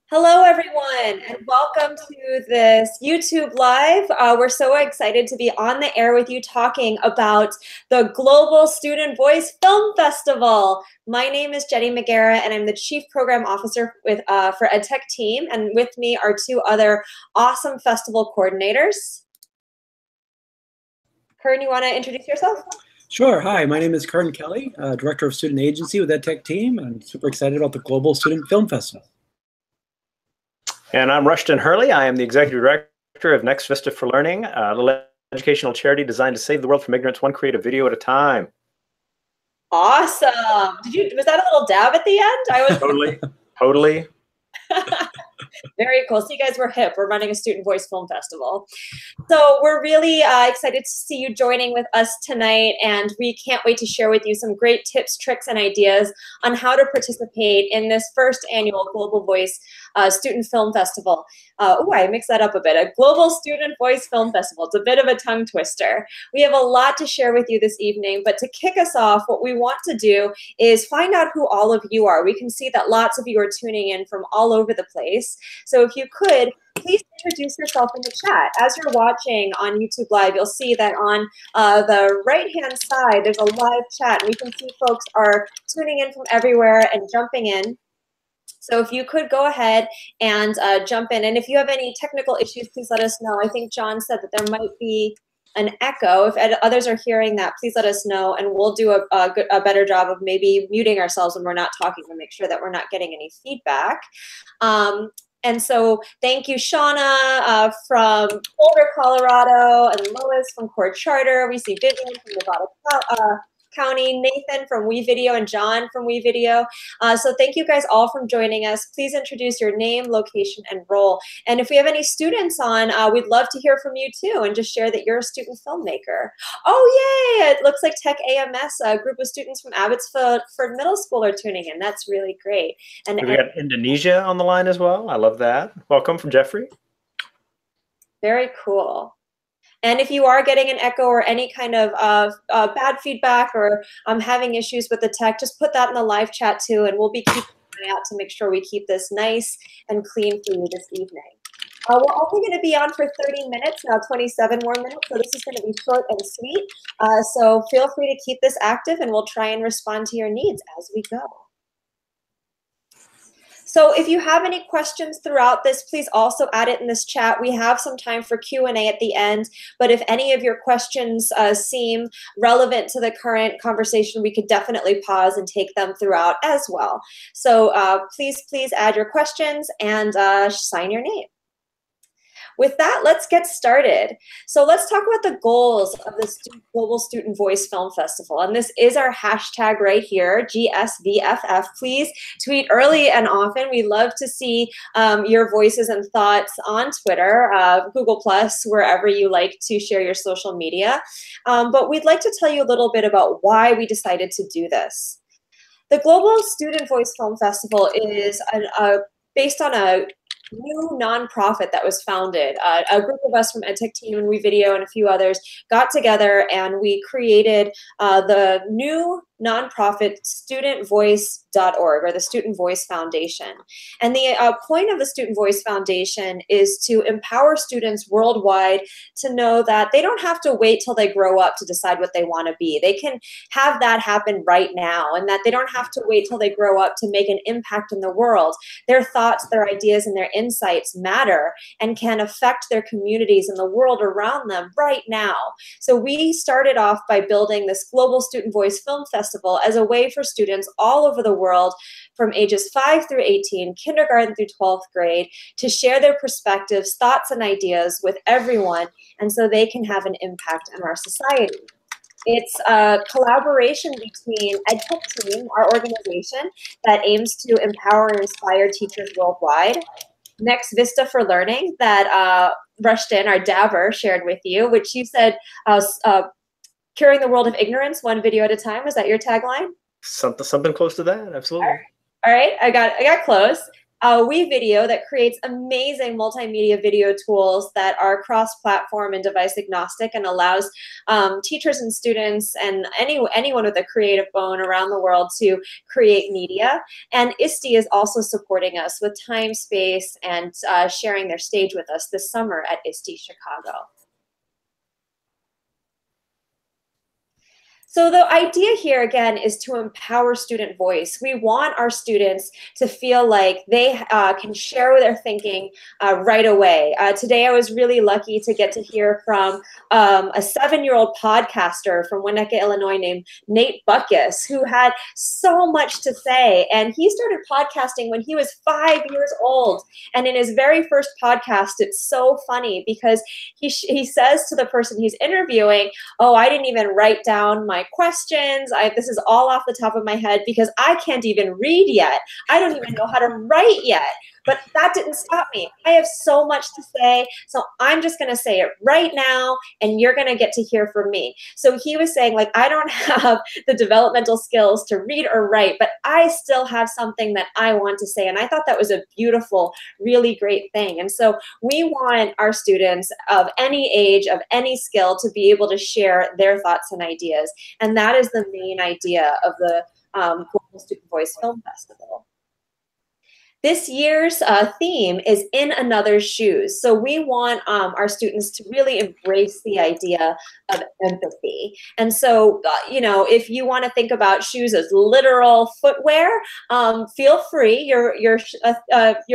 Hello, everyone, and welcome to this YouTube Live. We're so excited to be on the air with you talking about the Global Student Voice Film Festival. My name is Jenny McGarrett, and I'm the Chief Program Officer for EdTechTeam, and with me are two other awesome festival coordinators. Kern, you want to introduce yourself? Sure. Hi, my name is Kern Kelly, Director of Student Agency with EdTechTeam, and I'm super excited about the Global Student Film Festival. And I'm Rushton Hurley. I am the Executive Director of Next Vista for Learning, a little educational charity designed to save the world from ignorance, one creative video at a time. Awesome. Was that a little dab at the end? Totally. Very cool. So you guys were hip. We're running a Student Voice Film Festival. So we're really excited to see you joining with us tonight, and we can't wait to share with you some great tips, tricks, and ideas on how to participate in this first annual Global Voice Student Film Festival. I mixed that up a bit. A Global Student Voice Film Festival. It's a bit of a tongue twister. We have a lot to share with you this evening, but to kick us off, what we want to do is find out who all of you are. We can see that lots of you are tuning in from all over the place. So if you could, please introduce yourself in the chat. As you're watching on YouTube Live, you'll see that on the right-hand side, there's a live chat. We can see folks are tuning in from everywhere and jumping in. So if you could go ahead and jump in. And if you have any technical issues, please let us know. I think John said that there might be an echo. If others are hearing that, please let us know, and we'll do a better job of maybe muting ourselves when we're not talking to make sure that we're not getting any feedback. And so thank you, Shauna from Boulder, Colorado, and Lois from Core Charter. We see Vivian from Nevada County, Nathan from WeVideo, and John from WeVideo. So thank you guys all for joining us. Please introduce your name, location, and role. And if we have any students on, we'd love to hear from you too, and just share that you're a student filmmaker. Oh, yay! It looks like Tech AMS, a group of students from Abbotsford Middle School are tuning in. That's really great. And we got Indonesia on the line as well. I love that. Welcome from Jeffrey. Very cool. And if you are getting an echo or any kind of bad feedback or having issues with the tech, just put that in the live chat too, and we'll be keeping an eye out to make sure we keep this nice and clean for you this evening. We're only going to be on for 30 minutes, now 27 more minutes, so this is going to be short and sweet. So feel free to keep this active, and we'll try and respond to your needs as we go. So if you have any questions throughout this, please also add it in this chat. We have some time for Q&A at the end, but if any of your questions seem relevant to the current conversation, we could definitely pause and take them throughout as well. So please add your questions and sign your name. With that, let's get started. So let's talk about the goals of the Global Student Voice Film Festival. And this is our hashtag right here, GSVFF. Please tweet early and often. We love to see your voices and thoughts on Twitter, Google+, wherever you like to share your social media. But we'd like to tell you a little bit about why we decided to do this. The Global Student Voice Film Festival is based on a new nonprofit that was founded. A group of us from EdTechTeam and WeVideo and a few others got together, and we created the new nonprofit studentvoice.org, or the Student Voice Foundation. And the point of the Student Voice Foundation is to empower students worldwide to know that they don't have to wait till they grow up to decide what they want to be. They can have that happen right now, and that they don't have to wait till they grow up to make an impact in the world. Their thoughts, their ideas, and their insights matter and can affect their communities and the world around them right now. So we started off by building this Global Student Voice Film Festival as a way for students all over the world from ages 5 through 18, kindergarten through 12th grade, to share their perspectives, thoughts, and ideas with everyone, and so they can have an impact on our society. It's a collaboration between EdTechTeam, our organization that aims to empower and inspire teachers worldwide, Next Vista for Learning that Rushton, our dabber, shared with you, which you said curing the world of ignorance, one video at a time. Was that your tagline? Something close to that, absolutely. All right, I got close. WeVideo that creates amazing multimedia video tools that are cross-platform and device agnostic and allows teachers and students and anyone with a creative bone around the world to create media. And ISTE is also supporting us with time, space, and sharing their stage with us this summer at ISTE Chicago. So the idea here, again, is to empower student voice. We want our students to feel like they can share their thinking right away. Today, I was really lucky to get to hear from a 7-year-old podcaster from Winnetka, Illinois, named Nate Buckus, who had so much to say. And he started podcasting when he was 5 years old. And in his very first podcast, it's so funny because he says to the person he's interviewing, "Oh, I didn't even write down my questions. This is all off the top of my head because I can't even read yet. I don't even know how to write yet." But that didn't stop me. I have so much to say, so I'm just going to say it right now, and you're going to get to hear from me. So he was saying, like, I don't have the developmental skills to read or write, but I still have something that I want to say. And I thought that was a beautiful, really great thing. And so we want our students of any age, of any skill, to be able to share their thoughts and ideas. And that is the main idea of the Global Student Voice Film Festival. This year's theme is In Another's Shoes. So we want our students to really embrace the idea of empathy. And so, you know, if you want to think about shoes as literal footwear, feel free. Your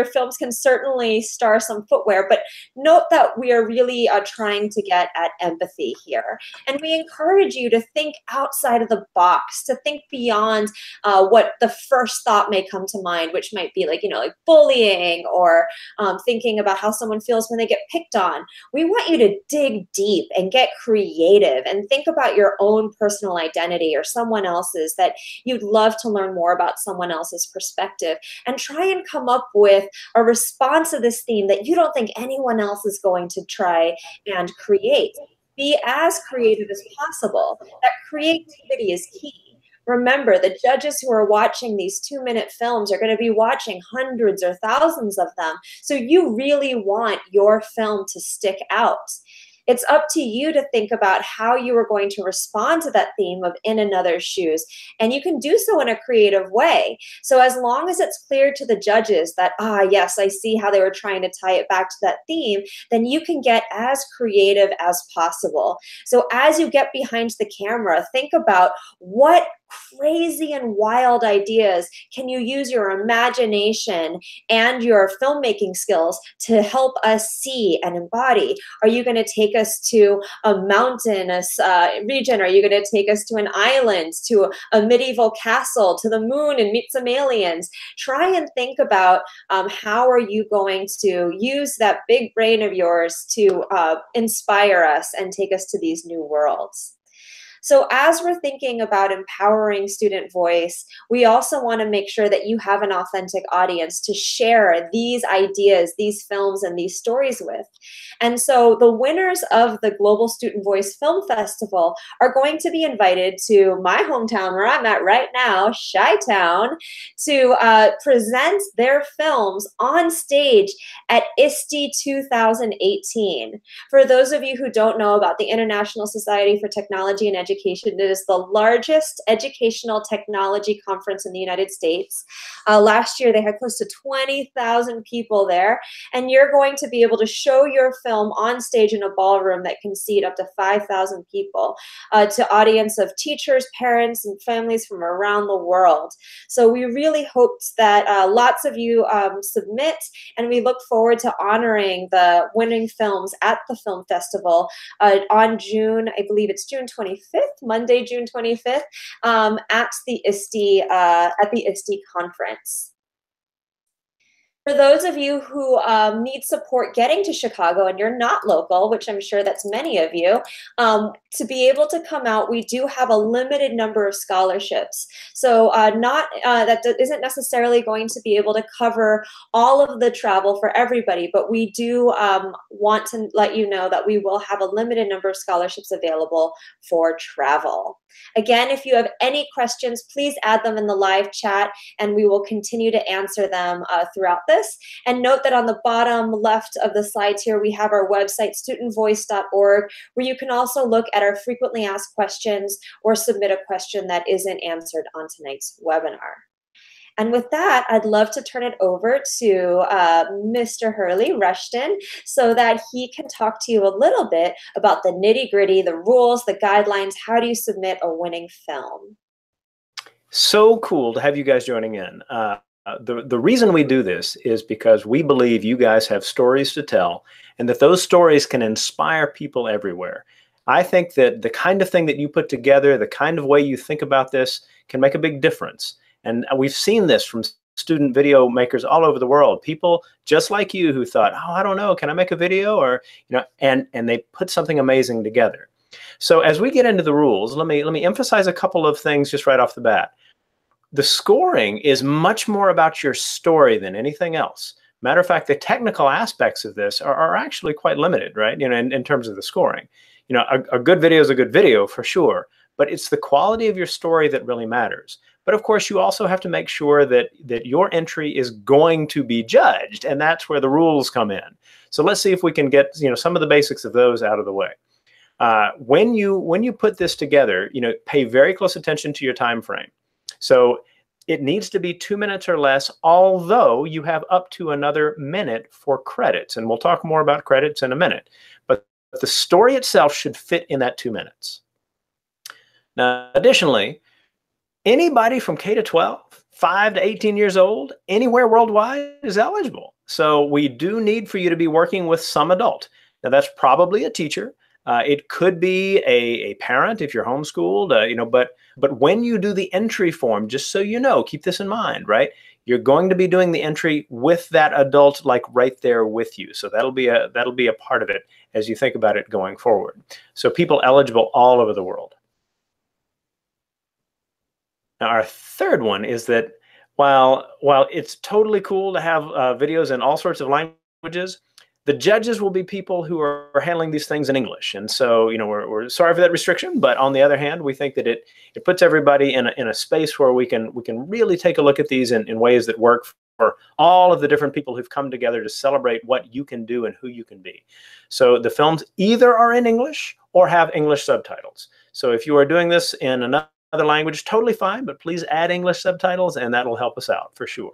films can certainly star some footwear, but note that we are really trying to get at empathy here. And we encourage you to think outside of the box, to think beyond what the first thought may come to mind, which might be like, you know, like bullying or thinking about how someone feels when they get picked on. We want you to dig deep and get creative and think about your own personal identity or someone else's, that you'd love to learn more about someone else's perspective, and try and come up with a response to this theme that you don't think anyone else is going to try and create. Be as creative as possible. That creativity is key. Remember, the judges who are watching these 2-minute films are going to be watching hundreds or thousands of them. So you really want your film to stick out. It's up to you to think about how you are going to respond to that theme of In Another's Shoes, and you can do so in a creative way. So as long as it's clear to the judges that, yes, I see how they were trying to tie it back to that theme, then you can get as creative as possible. So as you get behind the camera, think about what crazy and wild ideas can you use your imagination and your filmmaking skills to help us see and embody. Are you going to take us to a mountainous region? Are you going to take us to an island, to a medieval castle, to the moon and meet some aliens? Try and think about how are you going to use that big brain of yours to inspire us and take us to these new worlds. So as we're thinking about empowering student voice, we also want to make sure that you have an authentic audience to share these ideas, these films, and these stories with. And so the winners of the Global Student Voice Film Festival are going to be invited to my hometown, where I'm at right now, Chi-Town, to present their films on stage at ISTE 2018. For those of you who don't know about the International Society for Technology and Education, it is the largest educational technology conference in the United States. Last year, they had close to 20,000 people there, and you're going to be able to show your film on stage in a ballroom that can seat up to 5,000 people to audience of teachers, parents, and families from around the world. So we really hoped that lots of you submit, and we look forward to honoring the winning films at the film festival on June, I believe it's June 25th, Monday, June 25th, at the ISTE conference. For those of you who need support getting to Chicago and you're not local, which I'm sure that's many of you, to be able to come out, we do have a limited number of scholarships. So that isn't necessarily going to be able to cover all of the travel for everybody, but we do want to let you know that we will have a limited number of scholarships available for travel. Again, if you have any questions, please add them in the live chat, and we will continue to answer them throughout the this. And note that on the bottom left of the slides here, we have our website, studentvoice.org, where you can also look at our frequently asked questions or submit a question that isn't answered on tonight's webinar. And with that, I'd love to turn it over to Mr. Hurley, Rushton, so that he can talk to you a little bit about the nitty-gritty, the rules, the guidelines. How do you submit a winning film? So cool to have you guys joining in. The reason we do this is because we believe you guys have stories to tell and that those stories can inspire people everywhere. I think that the kind of thing that you put together, the kind of way you think about this can make a big difference. And we've seen this from student video makers all over the world. People just like you who thought, oh, I don't know, can I make a video? Or, you know, and they put something amazing together. So as we get into the rules, let me emphasize a couple of things just right off the bat. The scoring is much more about your story than anything else. Matter of fact, the technical aspects of this are actually quite limited, right? You know, in terms of the scoring. You know, a good video is a good video for sure, but it's the quality of your story that really matters. But of course, you also have to make sure that your entry is going to be judged, and that's where the rules come in. So let's see if we can get, you know, some of the basics of those out of the way. When you put this together, you know, pay very close attention to your time frame. So it needs to be 2 minutes or less, although you have up to another minute for credits, and we'll talk more about credits in a minute. But the story itself should fit in that 2 minutes. Now, additionally, anybody from K to 12, 5 to 18 years old, anywhere worldwide is eligible. So we do need for you to be working with some adult. Now that's probably a teacher. It could be a parent if you're homeschooled, you know, but when you do the entry form, just so you know, keep this in mind, right? You're going to be doing the entry with that adult like right there with you. So that'll be a part of it as you think about it going forward. So people eligible all over the world. Now, our third one is that while it's totally cool to have videos in all sorts of languages, the judges will be people who are handling these things in English. And so, you know, we're sorry for that restriction, but on the other hand, we think that it puts everybody in a space where we can really take a look at these in ways that work for all of the different people who've come together to celebrate what you can do and who you can be. So the films either are in English or have English subtitles. So if you are doing this in another language, totally fine, but please add English subtitles and that'll help us out for sure.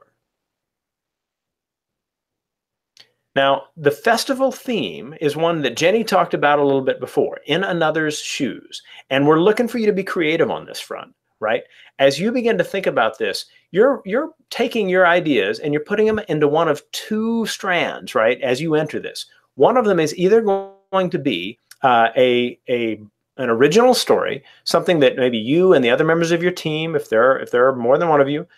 Now, the festival theme is one that Jenny talked about a little bit before, In Another's Shoes. And we're looking for you to be creative on this front, right? As you begin to think about this, you're taking your ideas and you're putting them into one of two strands, right, as you enter this. One of them is either going to be an original story, something that maybe you and the other members of your team, if there are more than one of you,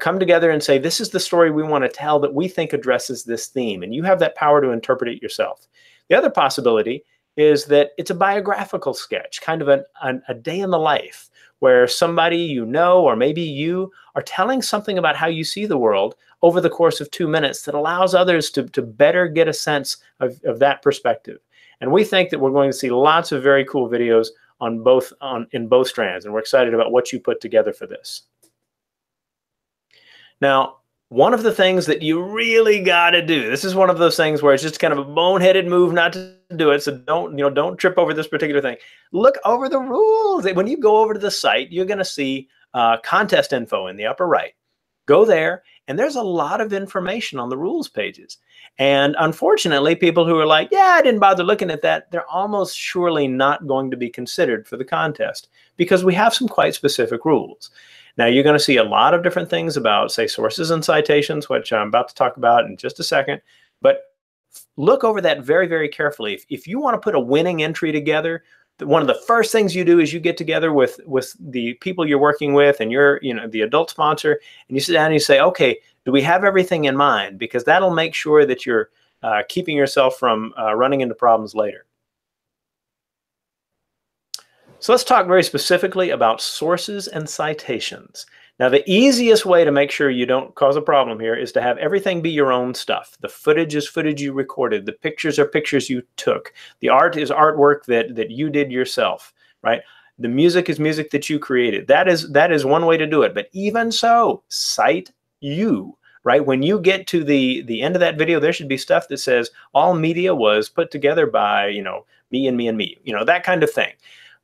come together and say, this is the story we want to tell that we think addresses this theme. And you have that power to interpret it yourself. The other possibility is that it's a biographical sketch, kind of a day in the life, where somebody you know, or maybe you are telling something about how you see the world over the course of 2 minutes that allows others to better get a sense of that perspective. And we think that we're going to see lots of very cool videos in both strands, and we're excited about what you put together for this. Now, one of the things that you really got to do, this is one of those things where it's just kind of a boneheaded move not to do it, so don't trip over this particular thing. Look over the rules. When you go over to the site, you're going to see contest info in the upper right. Go there, and there's a lot of information on the rules pages. And unfortunately, people who are like, yeah, I didn't bother looking at that, they're almost surely not going to be considered for the contest because we have some quite specific rules. Now, you're going to see a lot of different things about, say, sources and citations, which I'm about to talk about in just a second. But look over that very, very carefully. If you want to put a winning entry together, one of the first things you do is you get together with the people you're working with and the adult sponsor, and you sit down and you say, okay, do we have everything in mind? Because that'll make sure that you're keeping yourself from running into problems later. So let's talk very specifically about sources and citations. Now, the easiest way to make sure you don't cause a problem here is to have everything be your own stuff. The footage is footage you recorded. The pictures are pictures you took. The art is artwork that you did yourself, right? The music is music that you created. That is one way to do it. But even so, cite you, right? When you get to the end of that video, there should be stuff that says all media was put together by, me and me and me, that kind of thing.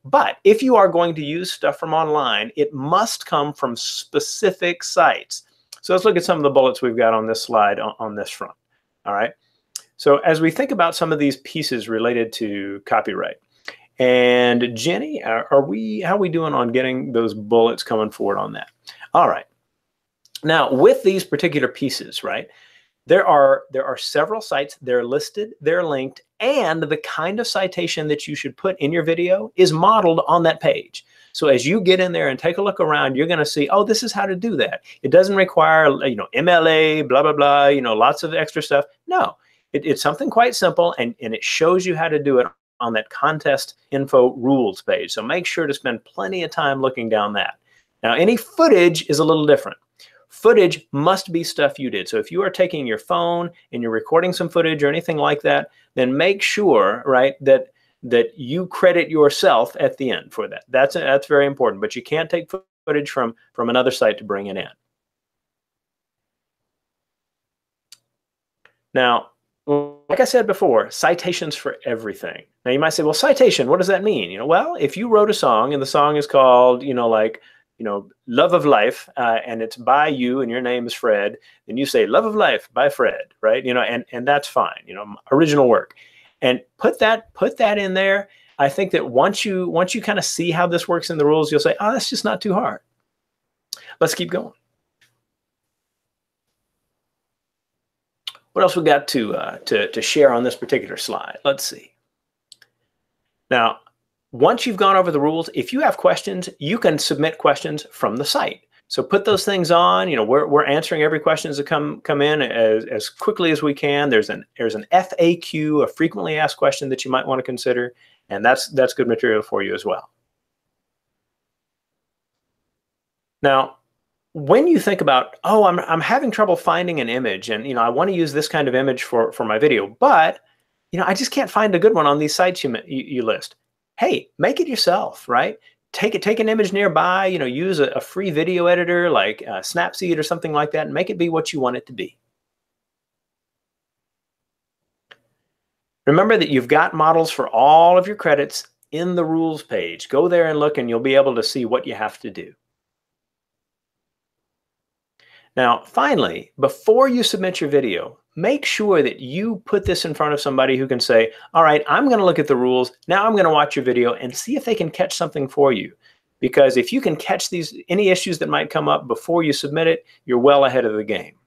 But if you are going to use stuff from online, it must come from specific sites. So let's look at some of the bullets we've got on this slide on this front. All right. So as we think about some of these pieces related to copyright, and Jenny, how are we doing on getting those bullets coming forward on that? All right. Now, with these particular pieces, right, there are several sites. They're listed, they're linked, and the kind of citation that you should put in your video is modeled on that page. So as you get in there and take a look around, you're going to see, oh, this is how to do that. It doesn't require, MLA, blah, blah, blah, lots of extra stuff. No, it's something quite simple, and it shows you how to do it on that contest info rules page. So make sure to spend plenty of time looking down that. Now, any footage is a little different. Footage must be stuff you did. So if you are taking your phone and you're recording some footage or anything like that, then make sure, right, that you credit yourself at the end for that. That's very important. But you can't take footage from another site to bring it in. Now, like I said before, citations for everything. Now you might say, well, citation, what does that mean? Well, if you wrote a song and the song is called, Love of Life, and it's by you and your name is Fred, then you say Love of Life by Fred, right? And that's fine, original work. And put that in there. I think that once you kind of see how this works in the rules, you'll say, oh, that's just not too hard. Let's keep going. What else we got to share on this particular slide? Let's see. Now, once you've gone over the rules, if you have questions, you can submit questions from the site. So put those things on. We're answering every question as it come in as quickly as we can. There's an FAQ, a frequently asked question that you might want to consider, and that's good material for you as well. Now, when you think about, oh, I'm having trouble finding an image, and I want to use this kind of image for my video, but I just can't find a good one on these sites you list. Hey, make it yourself, right? Take an image nearby, use a free video editor like Snapseed or something like that, and make it be what you want it to be. Remember that you've got models for all of your credits in the rules page. Go there and look, and you'll be able to see what you have to do. Now, finally, before you submit your video, make sure that you put this in front of somebody who can say, all right, I'm going to look at the rules. Now I'm going to watch your video and see if they can catch something for you. Because if you can catch any issues that might come up before you submit it, you're well ahead of the game.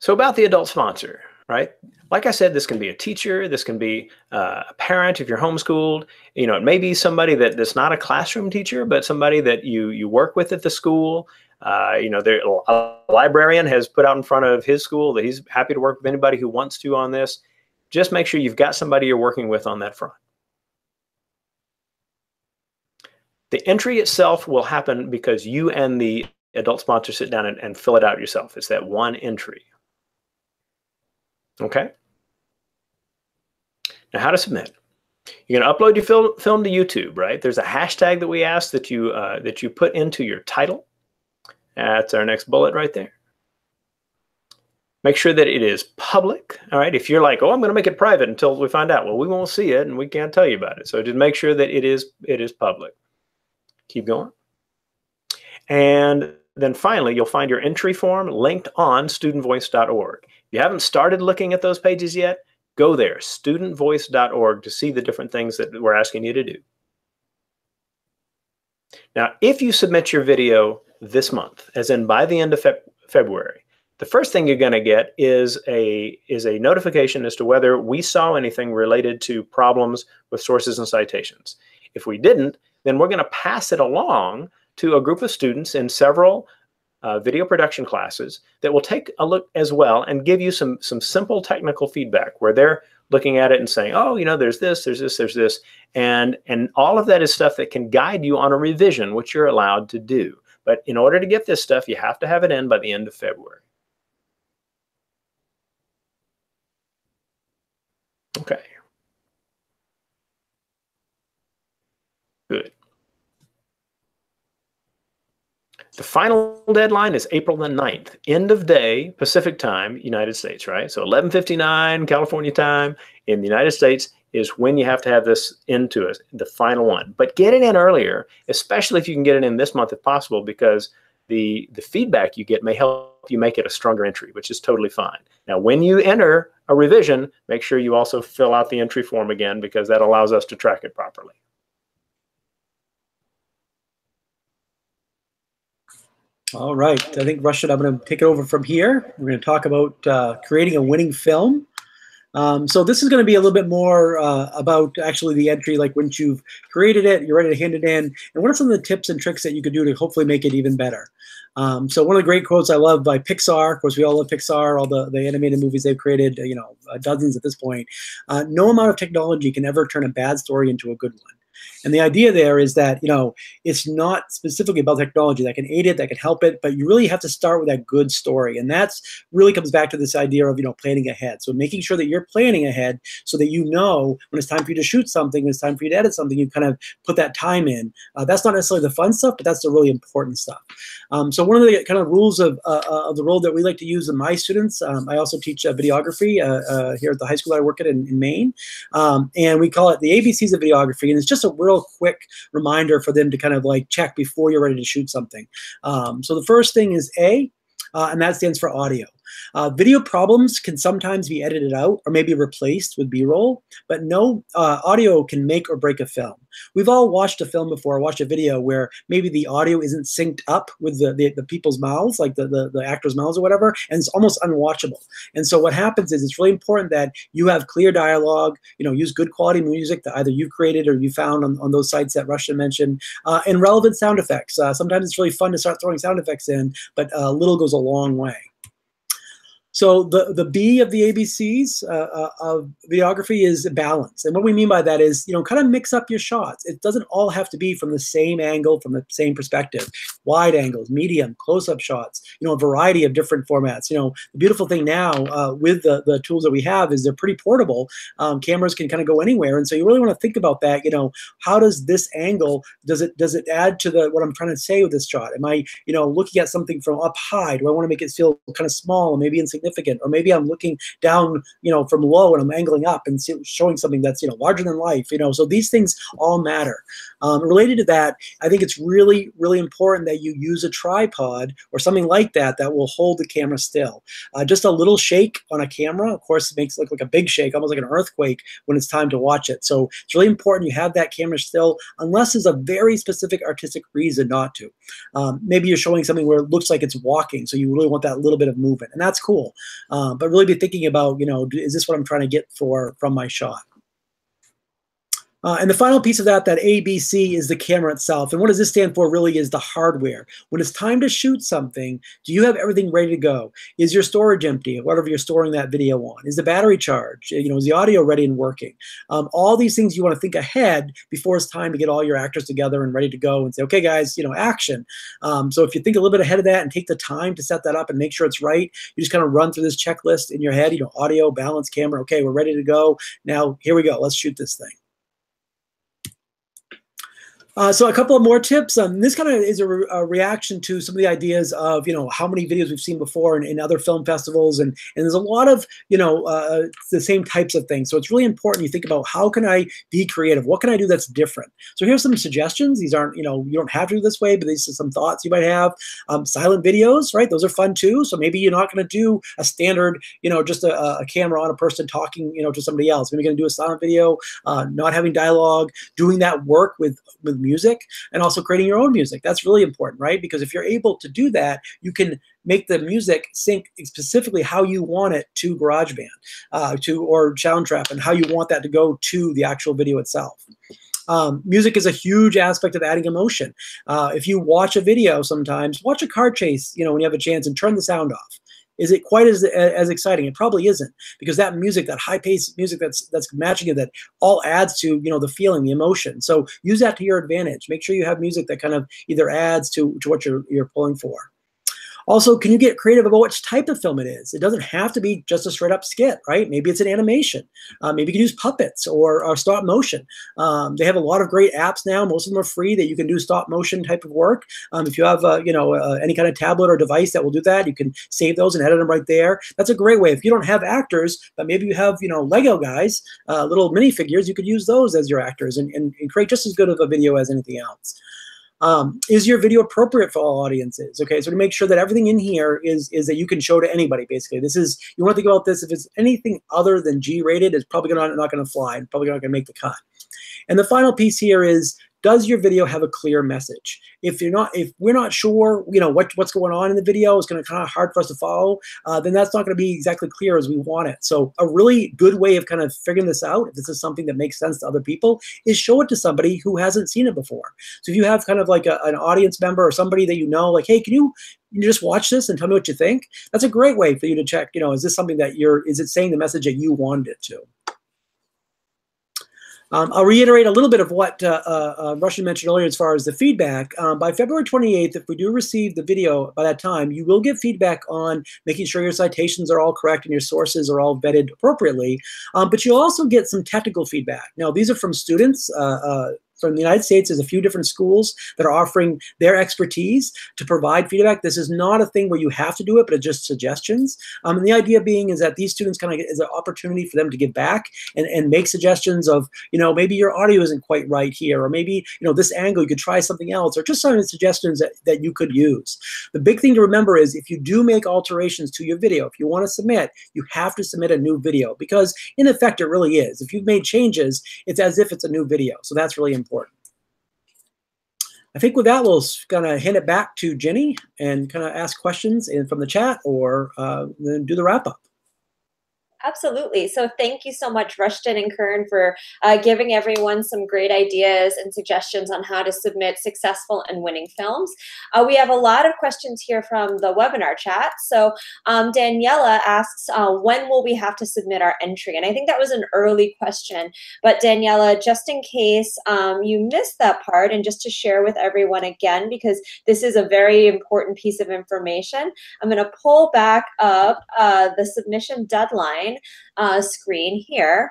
So about the adult sponsor, right? Like I said, this can be a teacher, this can be a parent if you're homeschooled. It may be somebody that's not a classroom teacher, but somebody that you work with at the school. A librarian has put out in front of his school that he's happy to work with anybody who wants to on this. Just make sure you've got somebody you're working with on that front. The entry itself will happen because you and the adult sponsor sit down and fill it out yourself. It's that one entry. Okay. Now, how to submit? You're going to upload your film to YouTube, right? There's a hashtag that we ask that you put into your title. That's our next bullet right there. Make sure that it is public. All right. If you're like, oh, I'm going to make it private until we find out, well, we won't see it and we can't tell you about it. So just make sure that it is public. Keep going. And then finally, you'll find your entry form linked on studentvoice.org. If you haven't started looking at those pages yet, go there, studentvoice.org, to see the different things that we're asking you to do. Now, if you submit your video this month, as in by the end of February, the first thing you're going to get is a notification as to whether we saw anything related to problems with sources and citations. If we didn't, then we're going to pass it along to a group of students in several video production classes that will take a look as well and give you some simple technical feedback where they're looking at it and saying, oh, there's this, there's this, there's this. And all of that is stuff that can guide you on a revision, which you're allowed to do. But in order to get this stuff, you have to have it in by the end of February. Okay. Good. The final deadline is April the 9th, end of day, Pacific time, United States, right? So 11:59 California time in the United States is when you have to have this into it, the final one. But get it in earlier, especially if you can get it in this month if possible, because the feedback you get may help you make it a stronger entry, which is totally fine. Now, when you enter a revision, make sure you also fill out the entry form again, because that allows us to track it properly. All right, I think Rushton, I'm going to take it over from here. We're going to talk about creating a winning film. So this is going to be a little bit more about actually the entry, like once you've created it, you're ready to hand it in, and what are some of the tips and tricks that you could do to hopefully make it even better. So one of the great quotes I love by Pixar, of course we all love Pixar, all the animated movies they've created, dozens at this point. No amount of technology can ever turn a bad story into a good one. And the idea there is that, it's not specifically about technology that can aid it, that can help it, but you really have to start with that good story. And that's really comes back to this idea of, planning ahead. So making sure that you're planning ahead so that when it's time for you to shoot something, when it's time for you to edit something, you kind of put that time in. That's not necessarily the fun stuff, but that's the really important stuff. So one of the kind of rules of the role that we like to use in my students, I also teach videography here at the high school that I work at in Maine. And we call it the ABCs of videography. And it's just a real quick reminder for them to kind of like check before you're ready to shoot something. So the first thing is A, and that stands for audio. Video problems can sometimes be edited out or maybe replaced with B-roll, but no audio can make or break a film. We've all watched a film before, watched a video where maybe the audio isn't synced up with the people's mouths, like the actors' mouths or whatever, and it's almost unwatchable. And so what happens is it's really important that you have clear dialogue, use good quality music that either you created or you found on those sites that Rushton mentioned, and relevant sound effects. Sometimes it's really fun to start throwing sound effects in, but little goes a long way. So the B of the ABCs of videography is balance. And what we mean by that is, kind of mix up your shots. It doesn't all have to be from the same angle, from the same perspective. Wide angles, medium, close-up shots, a variety of different formats. The beautiful thing now with the tools that we have is they're pretty portable. Cameras can kind of go anywhere. And so you really want to think about that, how does this angle, does it add to what I'm trying to say with this shot? Am I, looking at something from up high? Do I want to make it feel kind of small and maybe insignificant? Or maybe I'm looking down, from low and I'm angling up and showing something that's, larger than life, so these things all matter. Related to that, I think it's really, really important that you use a tripod or something like that will hold the camera still. Just a little shake on a camera, of course, it makes it look like a big shake, almost like an earthquake when it's time to watch it. So it's really important you have that camera still, unless there's a very specific artistic reason not to. Maybe you're showing something where it looks like it's walking, so you really want that little bit of movement, and that's cool. But really be thinking about, is this what I'm trying to get from my shot? And the final piece of that ABC is the camera itself. And what does this stand for really is the hardware. When it's time to shoot something, do you have everything ready to go? Is your storage empty, whatever you're storing that video on? Is the battery charged? Is the audio ready and working? All these things you want to think ahead before it's time to get all your actors together and ready to go and say, okay, guys, action. So if you think a little bit ahead of that and take the time to set that up and make sure it's right, you just kind of run through this checklist in your head, audio, balance, camera. Okay, we're ready to go. Now, here we go. Let's shoot this thing. So a couple of more tips. This kind of is a reaction to some of the ideas of, how many videos we've seen before in other film festivals. And there's a lot of, the same types of things. So it's really important you think about, how can I be creative? What can I do that's different? So here's some suggestions. These aren't, you don't have to do this way, but these are some thoughts you might have. Silent videos, right? Those are fun too. So maybe you're not going to do a standard, just a camera on a person talking, to somebody else. Maybe you're going to do a silent video, not having dialogue, doing that work with music, and also creating your own music. That's really important, right? Because if you're able to do that, you can make the music sync specifically how you want it to GarageBand, or Soundtrap, and how you want that to go to the actual video itself. Music is a huge aspect of adding emotion. If you watch a video sometimes, watch a car chase, when you have a chance, and turn the sound off. Is it quite as exciting? It probably isn't, because that music, that high-paced music that's matching it, that all adds to, the feeling, the emotion. So use that to your advantage. Make sure you have music that kind of either adds to what you're pulling for. Also, can you get creative about which type of film it is? It doesn't have to be just a straight up skit, right? Maybe it's an animation. Maybe you can use puppets or stop motion. They have a lot of great apps now. Most of them are free that you can do stop motion type of work. If you have, any kind of tablet or device that will do that, you can save those and edit them right there. That's a great way. If you don't have actors, but maybe you have, Lego guys, little minifigures, you could use those as your actors and create just as good of a video as anything else. Is your video appropriate for all audiences? Okay, so to make sure that everything in here is that you can show to anybody, basically. You want to think about this, if it's anything other than G-rated, it's probably not going to fly, probably not going to make the cut. And the final piece here is, does your video have a clear message? If we're not sure, what's going on in the video, it's going to kind of hard for us to follow, then that's not going to be exactly clear as we want it. So a really good way of kind of figuring this out, if this is something that makes sense to other people, is show it to somebody who hasn't seen it before. So if you have kind of like an audience member or somebody that like, hey, can you just watch this and tell me what you think? That's a great way for you to check, is this something that is it saying the message that you wanted it to? I'll reiterate a little bit of what Rushton mentioned earlier as far as the feedback. By February 28th, if we do receive the video by that time, you will get feedback on making sure your citations are all correct and your sources are all vetted appropriately. But you'll also get some technical feedback. Now, these are from students. From the United States, there's a few different schools that are offering their expertise to provide feedback. This is not a thing where you have to do it, but it's just suggestions. And the idea being is that these students kind of is an opportunity for them to give back and make suggestions of, maybe your audio isn't quite right here, or maybe, this angle, you could try something else, or just some suggestions that you could use. The big thing to remember is if you do make alterations to your video, if you want to submit, you have to submit a new video, because in effect, it really is. If you've made changes, it's as if it's a new video. So that's really important. I think with that, we'll kind of hand it back to Jenny and kind of ask questions from the chat or then do the wrap up. Absolutely. So thank you so much, Rushton and Kern, for giving everyone some great ideas and suggestions on how to submit successful and winning films. We have a lot of questions here from the webinar chat. So Daniela asks, when will we have to submit our entry? And I think that was an early question. But Daniela, just in case you missed that part, and just to share with everyone again, because this is a very important piece of information, I'm going to pull back up the submission deadline screen here.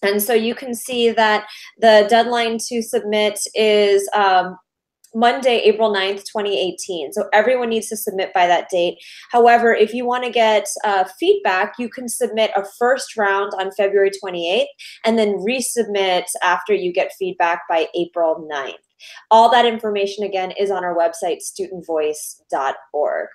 And so you can see that the deadline to submit is Monday, April 9th, 2018. So everyone needs to submit by that date. However, if you want to get feedback, you can submit a first round on February 28th and then resubmit after you get feedback by April 9th. All that information, again, is on our website, studentvoice.org.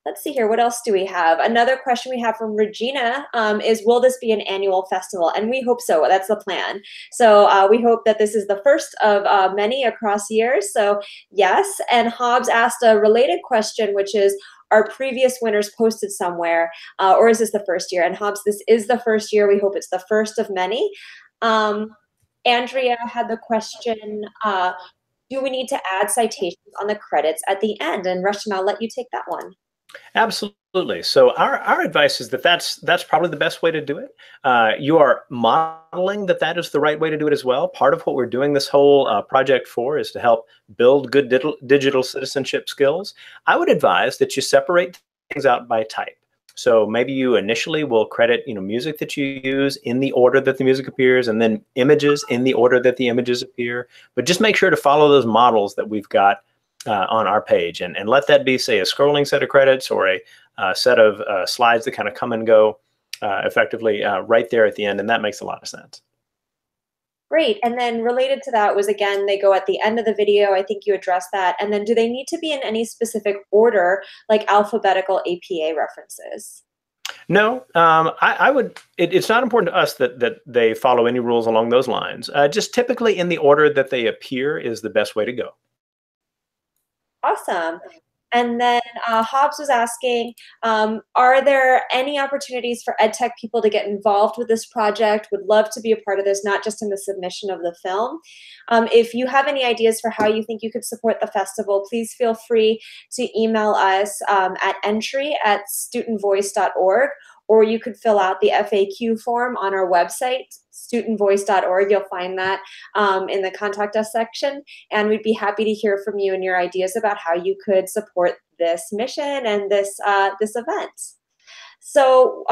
Let's see here. What else do we have? Another question we have from Regina is, will this be an annual festival? And we hope so. That's the plan. So we hope that this is the first of many across years. So yes. And Hobbs asked a related question, which is, are previous winners posted somewhere, or is this the first year? And Hobbs, this is the first year. We hope it's the first of many. Andrea had the question, do we need to add citations on the credits at the end? And Rushton, I'll let you take that one. Absolutely. So our advice is that that's probably the best way to do it. You are modeling that is the right way to do it as well. Part of what we're doing this whole project for is to help build good digital citizenship skills. I would advise that you separate things out by type. So maybe you initially will credit, music that you use in the order that the music appears, and then images in the order that the images appear. But just make sure to follow those models that we've got on our page, and let that be, say, a scrolling set of credits or a set of slides that kind of come and go effectively right there at the end, and that makes a lot of sense. Great. And then related to that was, again, they go at the end of the video. I think you addressed that. And then do they need to be in any specific order, like alphabetical APA references? No, I would. It's not important to us that they follow any rules along those lines. Just typically in the order that they appear is the best way to go. Awesome. And then Hobbs was asking, are there any opportunities for EdTech people to get involved with this project? Would love to be a part of this, not just in the submission of the film. If you have any ideas for how you think you could support the festival, please feel free to email us at entry@studentvoice.org, or you could fill out the FAQ form on our website, studentvoice.org. You'll find that in the contact us section, and we'd be happy to hear from you and your ideas about how you could support this mission and this event. So,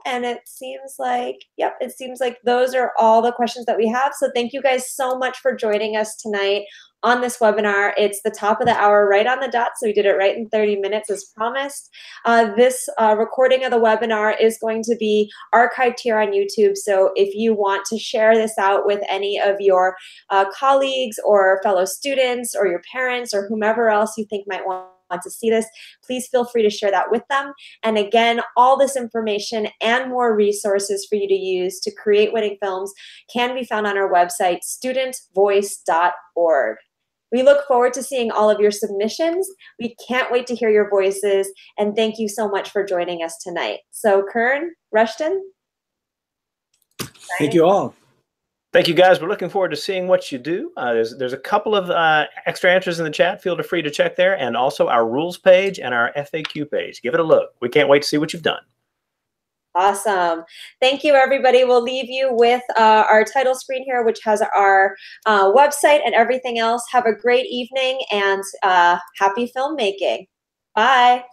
and it seems like, yep, it seems like those are all the questions that we have. So thank you guys so much for joining us tonight on this webinar. It's the top of the hour, right on the dot, so we did it right in 30 minutes as promised. This recording of the webinar is going to be archived here on YouTube, so if you want to share this out with any of your colleagues or fellow students or your parents or whomever else you think might want to see this, please feel free to share that with them. And again, all this information and more resources for you to use to create winning films can be found on our website, studentvoice.org. We look forward to seeing all of your submissions. We can't wait to hear your voices, and thank you so much for joining us tonight. So Kern, Rushton? Thank you all. Thank you, guys. We're looking forward to seeing what you do. There's a couple of extra answers in the chat. Feel free to check there, and also our rules page and our FAQ page. Give it a look. We can't wait to see what you've done. Awesome. Thank you, everybody. We'll leave you with our title screen here, which has our website and everything else. Have a great evening and happy filmmaking. Bye.